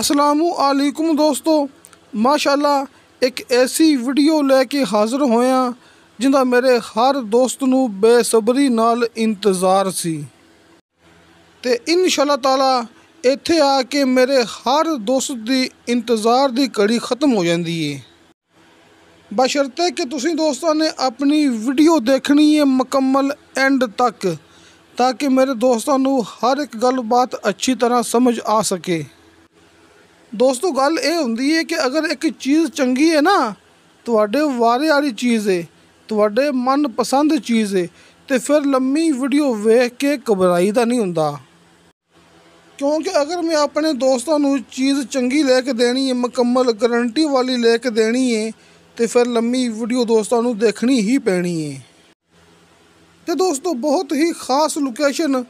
अस्सलामुअलैकुम दोस्तों, माशाअल्लाह एक ऐसी वीडियो लेके हाज़र होया जिंदा मेरे हर दोस्त नू बेसब्री नाल इंतज़ार सी ते इंशाअल्लाह ताला इत्थे आके मेरे हर दोस्त दी इंतज़ार दी घड़ी ख़त्म हो जाती है, बशर्ते कि तुसीं दोस्तां ने अपनी वीडियो देखनी है मुकम्मल एंड तक, ताकि मेरे दोस्तों नू हर एक गल बात अच्छी तरह समझ आ सके। दोस्तों गल ये होंदी है कि अगर एक चीज़ चंगी है ना, तुहाडे वारे वाली चीज़ है, तुहाडे मन पसंद चीज़ है, तो फिर लम्मी वीडियो वेख के घबराई दा नहीं हुंदा। क्योंकि अगर मैं अपने दोस्तों नू चीज़ चंगी लेके देनी है, मुकम्मल गारंटी वाली लेके देनी है, तो फिर लम्मी वीडियो दोस्तों नू देखनी ही पैनी है। तो दोस्तों बहुत ही खास लोकेशन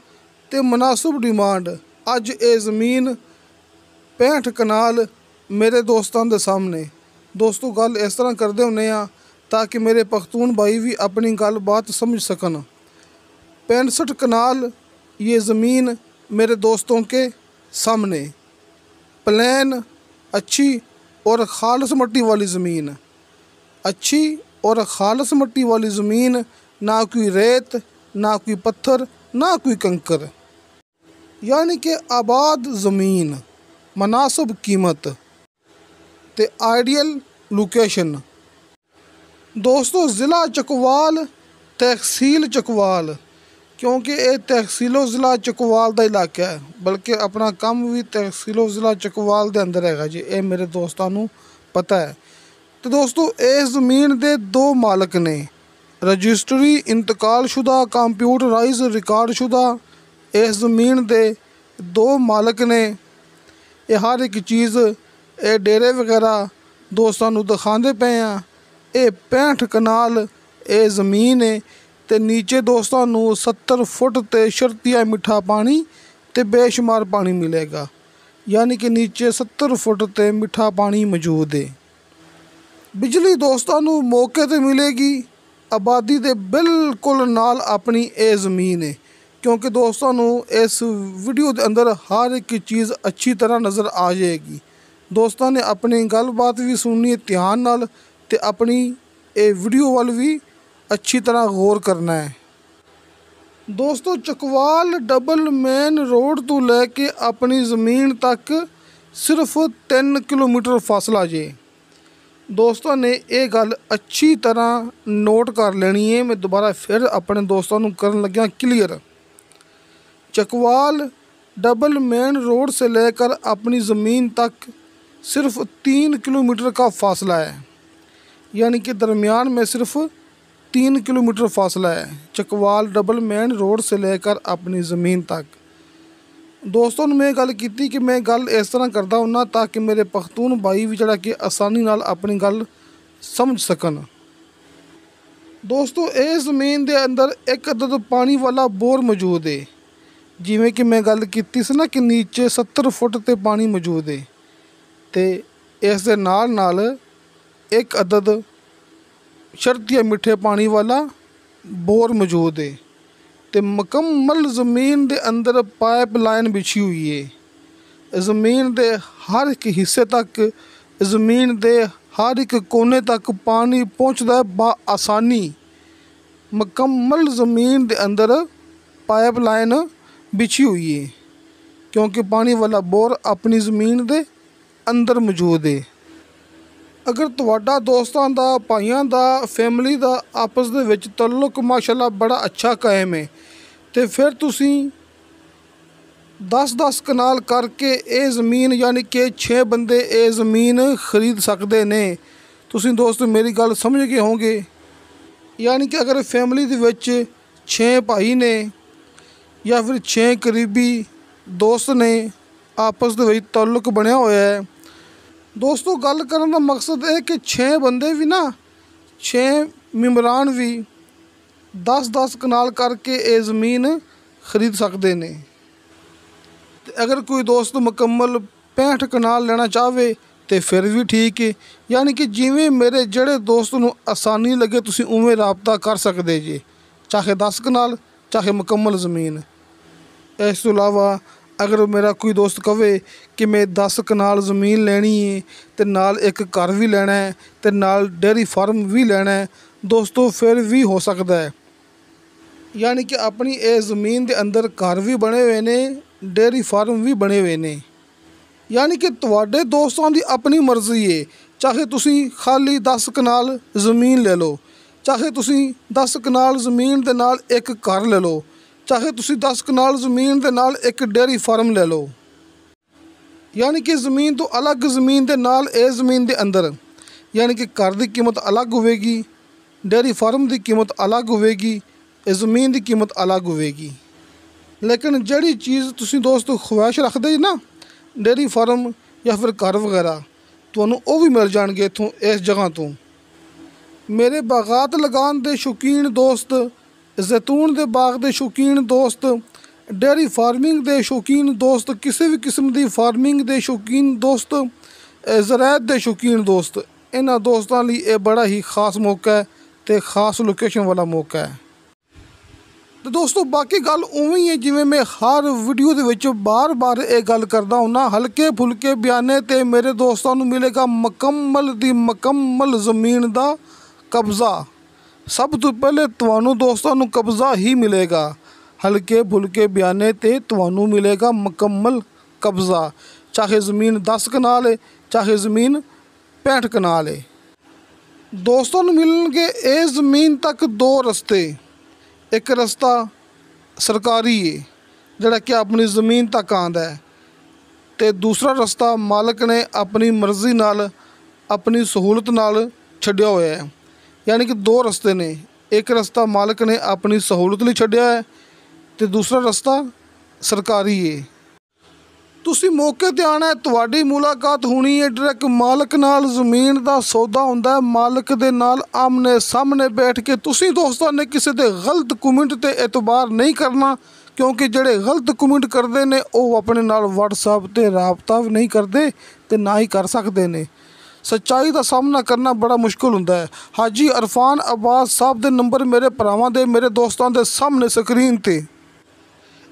ते मुनासिब डिमांड अज ये ज़मीन 65 कनाल मेरे दोस्तों के सामने। दोस्तों गल इस तरह करते होंगे ताकि मेरे पख्तून भाई भी अपनी गल बात समझ सकन। 65 कनाल ये ज़मीन मेरे दोस्तों के सामने, प्लेन अच्छी और खालस मट्टी वाली ज़मीन, अच्छी और खालस मट्टी वाली ज़मीन, ना कोई रेत, ना कोई पत्थर, ना कोई कंकर, यानी कि आबाद ज़मीन, मुनासिब कीमत ते आइडियल लोकेशन। दोस्तों ज़िला चकवाल, तहसील चकवाल, क्योंकि ये तहसीलो ज़िला चकवाल का इलाका है, बल्कि अपना काम भी तहसीलो ज़िला चकवाल के अंदर है जी, ये मेरे दोस्तों नू पता है। तो दोस्तों इस ज़मीन के 2 मालक ने, रजिस्ट्री इंतकाल शुदा कंप्यूटराइज रिकॉर्ड शुदा इस ज़मीन के 2 मालक ने। ये हर एक चीज़ ये डेरे वगैरह दोस्तों नू दिखाते पे हैं। ये 65 कनाल ये ज़मीन है, तो नीचे दोस्तों नू 70 फुट ते शर्तिया मिठा पानी ते बेशुमार पानी मिलेगा, यानी कि नीचे 70 फुट ते मिठा पानी मौजूद है। बिजली दोस्तों नू मौके ते मिलेगी, आबादी दे बिल्कुल नाल अपनी ये ज़मीन है। क्योंकि दोस्तों नू इस वीडियो के अंदर हर एक चीज़ अच्छी तरह नज़र आ जाएगी। दोस्तों ने अपनी गल बात भी सुननी है ध्यान नाल, ते अपनी ये वीडियो वाल भी अच्छी तरह गौर करना है। दोस्तों चकवाल डबल मेन रोड तो लेके अपनी ज़मीन तक सिर्फ 3 किलोमीटर फासला जे। दोस्तों ने ये गल अच्छी तरह नोट कर लेनी है। मैं दोबारा फिर अपने दोस्तों नू करन लग्या clear. Chakwal double main road से लेकर अपनी ज़मीन तक सिर्फ 3 किलोमीटर का फासला है, यानी कि दरमियान में सिर्फ 3 किलोमीटर फासला है चकवाल डबल मेन रोड से लेकर अपनी ज़मीन तक। दोस्तों ने मैं गल की कि मैं गल इस तरह करता हूँ ताकि मेरे पख्तून भाई भी जरा कि आसानी नाल अपनी गल समझ सकन। दोस्तों इस ज़मीन के अंदर एक अदद पानी वाला बोर मौजूद है, जिमें कि मैं गल की सी ना कि नीचे 70 फुट ते पानी मौजूद है, तो इस दे नाल नाल एक अदद शर्तिया मिठे पानी वाला बोर मौजूद है, तो मुकम्मल ज़मीन के अंदर पाइप लाइन बिछी हुई है। ज़मीन के हर एक हिस्से तक, ज़मीन के हर एक कोने तक पानी पहुँचता है बआसानी। मुकम्मल ज़मीन के अंदर पाइप लाइन बिछी हुई है, क्योंकि पानी वाला बोर अपनी ज़मीन के अंदर मौजूद है। अगर तुहाडा दोस्तां दा, भाइयों दा, फैमिली दा आपस दे विच तल्लुक माशाअल्लाह बड़ा अच्छा कायम है, तो फिर तुसीं 10-10 कनाल करके ये ज़मीन, यानी कि 6 बंदे ये ज़मीन खरीद सकते ने। तुसीं दोस्त मेरी गल समझ गए होंगे, यानी कि अगर फैमिली दे विच 6 भाई ने या फिर 6 करीबी दोस्त ने, आपस दे विच तल्लुक बनया होया है। दोस्तों गल करन दा मकसद है कि 6 बंदे भी ना, 6 मेंबरान भी 10-10 कनाल करके ये ज़मीन खरीद सकते ने। अगर कोई दोस्त मुकम्मल 65 कनाल लेना चाहे तो फिर भी ठीक है, यानी कि जिमें मेरे जड़े दोस्त नू आसानी लगे तुसीं उवें राबता कर सकते जे, चाहे 10 कनाल चाहे मुकम्मल ज़मीन। इस तो इलावा अगर मेरा कोई दोस्त कहे कि मैं 10 कनाल ज़मीन लेनी है तो नाल एक घर भी लेना है तो नाल डेयरी फार्म भी लेना है, दोस्तों फिर भी हो सकता है। यानी कि अपनी ये ज़मीन के अंदर घर भी बने हुए ने, डेयरी फार्म भी बने हुए ने। यानी कि तुहाडे दोस्तां दी अपनी मर्जी है, चाहे तुसी खाली 10 कनाल ज़मीन ले लो, चाहे तुसी 10 कनाल ज़मीन दे नाल एक घर ले लो, चाहे तुसी 10 कनाल ज़मीन दे नाल एक डेयरी फार्म ले लो। यानी कि ज़मीन तो अलग ज़मीन दे नाल ये ज़मीन दे अंदर यानी कि घर की कीमत अलग होगी, डेयरी फार्म की कीमत अलग होगी, ज़मीन की कीमत अलग होगी। लेकिन जिहड़ी चीज़ तुसी दोस्त ख्वाहिश रखदे ना, डेयरी फार्म या फिर घर वगैरह, तुहानूं वो भी मिल जाणगे इत्थों इस जगह तो। मेरे बागात लगान दे शौकीन दोस्त, जैतून दे बाग दे शौकीन दोस्त, डेयरी फार्मिंग दे शौकीन दोस्त, किसी भी किस्म की फार्मिंग दे शौकीन दोस्त, ज़राअत दे शौकीन दोस्त, इन्हां दोस्तां लई ये बड़ा ही खास मौका है ते खास लोकेशन वाला मौका है। तो दोस्तों बाकी गल उवें ही है जिवें मैं हर वीडियो दे विच बार बार ये गल करदा हुन्ना, हल्के फुल्के बयाने ते मेरे दोस्तां नूं मिलेगा मुकम्मल दी मुकम्मल ज़मीन दा कब्ज़ा। सब तो पहले तुहानूं दोस्तां नूं कब्ज़ा ही मिलेगा, हल्के फुल्के बयाने ते तुहानूं मिलेगा मुकम्मल कब्ज़ा। चाहे ज़मीन 10 कनाल है, चाहे ज़मीन 65 कनाल है। दोस्तों नूं मिलणगे ये ज़मीन तक 2 रस्ते। एक रस्ता सरकारी है जिहड़ा कि अपनी ज़मीन तक आंदा है, ते दूसरा रस्ता मालक ने अपनी मर्ज़ी नाल अपनी सहूलत नाल छड्डिया होया है। यानी कि 2 रस्ते ने, एक रस्ता मालक ने अपनी सहूलत लई छड्डिया है ते दूसरा रस्ता सरकारी है। तुसी मौके ते आना है, तुहाडी मुलाकात होनी है डायरैक्ट मालक नाल। ज़मीन दा सौदा हुंदा है मालक दे नाल आमने सामने बैठ के। तुसी दोस्तां ने किसी दे गलत कमेंट ते एतबार नहीं करना, क्योंकि जिहड़े गलत कमेंट करदे ने वो अपने नाल व्हाट्सएप ते राबता भी नहीं करदे ते ना ही कर सकदे ने। सच्चाई का सामना करना बड़ा मुश्किल हुंदा है। हाजी अरफान अब्बास साहब दे नंबर मेरे भरावां दे, मेरे दोस्तां दे सामने स्क्रीन ते।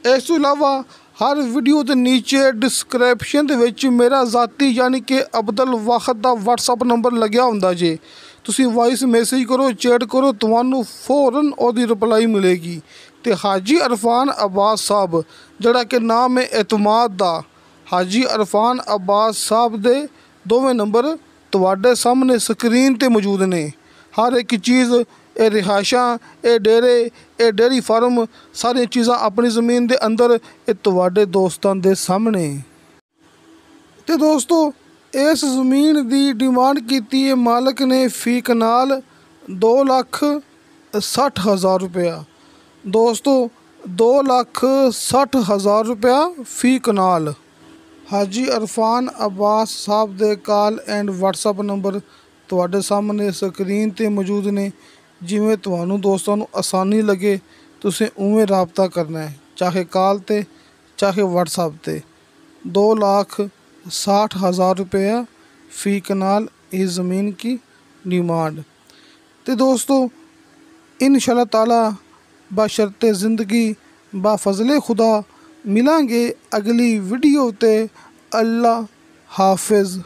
इस तो इलावा हर वीडियो के नीचे डिस्क्रिप्शन दे विच मेरा ज़ाती यानी कि अब्दुल वाहिद दा व्हाट्सएप नंबर लग्या हुंदा जे। तुसी वॉइस मैसेज करो, चैट करो, तुहानूं फौरन ओहदी रिप्लाई मिलेगी। ते हाजी अरफान अब्बास साहब जिहड़ा कि नाम है एतमाद दा, हाजी अरफान अब्बास साहब दे दोवें नंबर तुहाडे सामने स्क्रीन ते मौजूद ने। हर एक चीज़, ये रिहायशां, ये डेरे, ये डेयरी फार्म, सारी चीज़ां अपनी ज़मीन दे अंदर ये तुहाडे दोस्तां दे सामने। ते दोस्तों इस ज़मीन दी डिमांड कीती है मालक ने फ़ी कनाल 2,60,000 रुपया। दोस्तों 2,60,000 रुपया फ़ी कनाल। हाजी अरफान अब्बास साहब they call and WhatsApp number तुहाडे सामने स्क्रीन ते मौजूद ने। जिवें तुहानूं दोस्तां नूं आसानी लगे तुसीं उवें राबता करना है, चाहे कॉल ते चाहे व्हाट्सएप ते। 2,60,000 रुपया फ़ी कनाल इस ज़मीन की डिमांड। तो दोस्तों इंशाअल्लाह ताला बशर्ते ज़िंदगी बाफज़ले खुदा मिलांगे अगली वीडियो ते। अल्लाह हाफिज़।